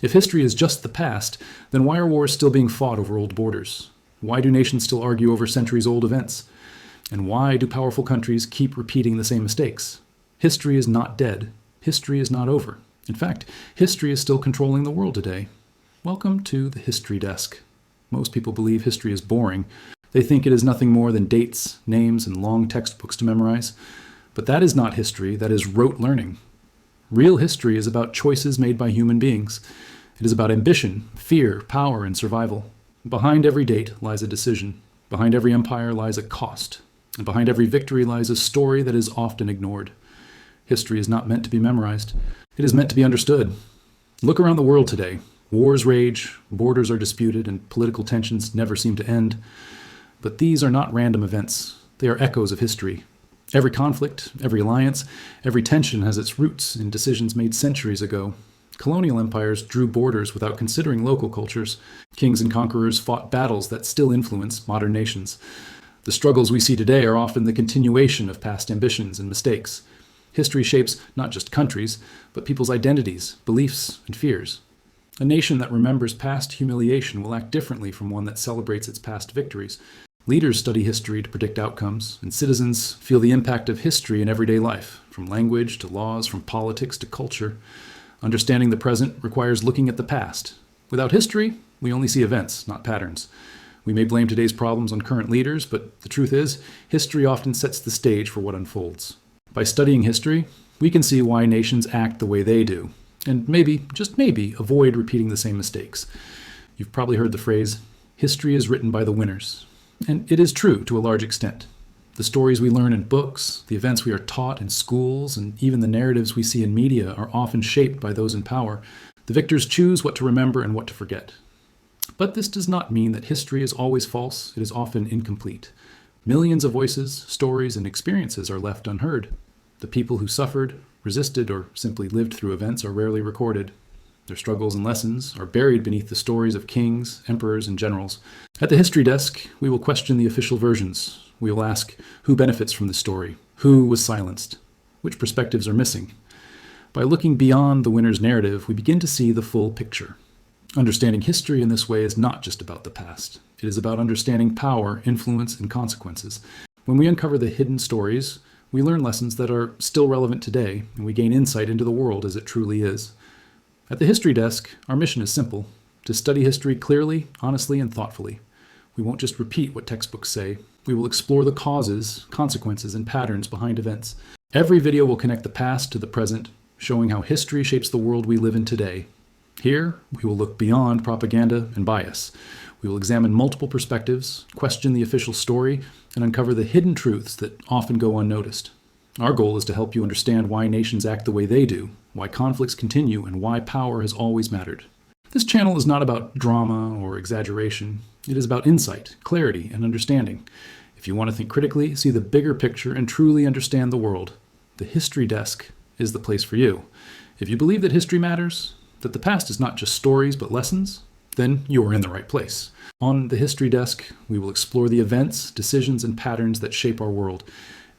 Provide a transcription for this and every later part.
If history is just the past, then why are wars still being fought over old borders? Why do nations still argue over centuries-old events? And why do powerful countries keep repeating the same mistakes? History is not dead. History is not over. In fact, history is still controlling the world today. Welcome to the History Desk. Most people believe history is boring. They think it is nothing more than dates, names, and long textbooks to memorize. But that is not history, that is rote learning. Real history is about choices made by human beings. It is about ambition, fear, power, and survival. Behind every date lies a decision. Behind every empire lies a cost. And behind every victory lies a story that is often ignored. History is not meant to be memorized. It is meant to be understood. Look around the world today. Wars rage, borders are disputed, and political tensions never seem to end. But these are not random events. They are echoes of history. Every conflict, every alliance, every tension has its roots in decisions made centuries ago. Colonial empires drew borders without considering local cultures. Kings and conquerors fought battles that still influence modern nations. The struggles we see today are often the continuation of past ambitions and mistakes. History shapes not just countries, but people's identities, beliefs, and fears. A nation that remembers past humiliation will act differently from one that celebrates its past victories. Leaders study history to predict outcomes, and citizens feel the impact of history in everyday life, from language to laws, from politics to culture. Understanding the present requires looking at the past. Without history, we only see events, not patterns. We may blame today's problems on current leaders, but the truth is, history often sets the stage for what unfolds. By studying history, we can see why nations act the way they do, and maybe, just maybe, avoid repeating the same mistakes. You've probably heard the phrase, history is written by the winners. And it is true to a large extent. The stories we learn in books, the events we are taught in schools, and even the narratives we see in media are often shaped by those in power. The victors choose what to remember and what to forget. But this does not mean that history is always false. It is often incomplete. Millions of voices, stories, and experiences are left unheard. The people who suffered, resisted, or simply lived through events are rarely recorded. Their struggles and lessons are buried beneath the stories of kings, emperors, and generals. At the History Desk, we will question the official versions. We will ask who benefits from the story, who was silenced, which perspectives are missing. By looking beyond the winner's narrative, we begin to see the full picture. Understanding history in this way is not just about the past. It is about understanding power, influence, and consequences. When we uncover the hidden stories, we learn lessons that are still relevant today, and we gain insight into the world as it truly is. At the History Desk, our mission is simple: to study history clearly, honestly, and thoughtfully. We won't just repeat what textbooks say. We will explore the causes, consequences, and patterns behind events. Every video will connect the past to the present, showing how history shapes the world we live in today. Here, we will look beyond propaganda and bias. We will examine multiple perspectives, question the official story, and uncover the hidden truths that often go unnoticed. Our goal is to help you understand why nations act the way they do, why conflicts continue, and why power has always mattered. This channel is not about drama or exaggeration. It is about insight, clarity, and understanding. If you want to think critically, see the bigger picture, and truly understand the world, the History Desk is the place for you. If you believe that history matters, that the past is not just stories but lessons, then you are in the right place. On the History Desk, we will explore the events, decisions, and patterns that shape our world.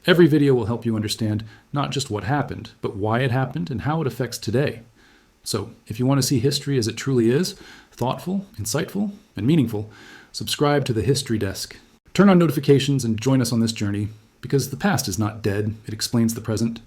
Every video will help you understand not just what happened, but why it happened and how it affects today. So, if you want to see history as it truly is, thoughtful, insightful, and meaningful, subscribe to the History Desk. Turn on notifications and join us on this journey, because the past is not dead, it explains the present.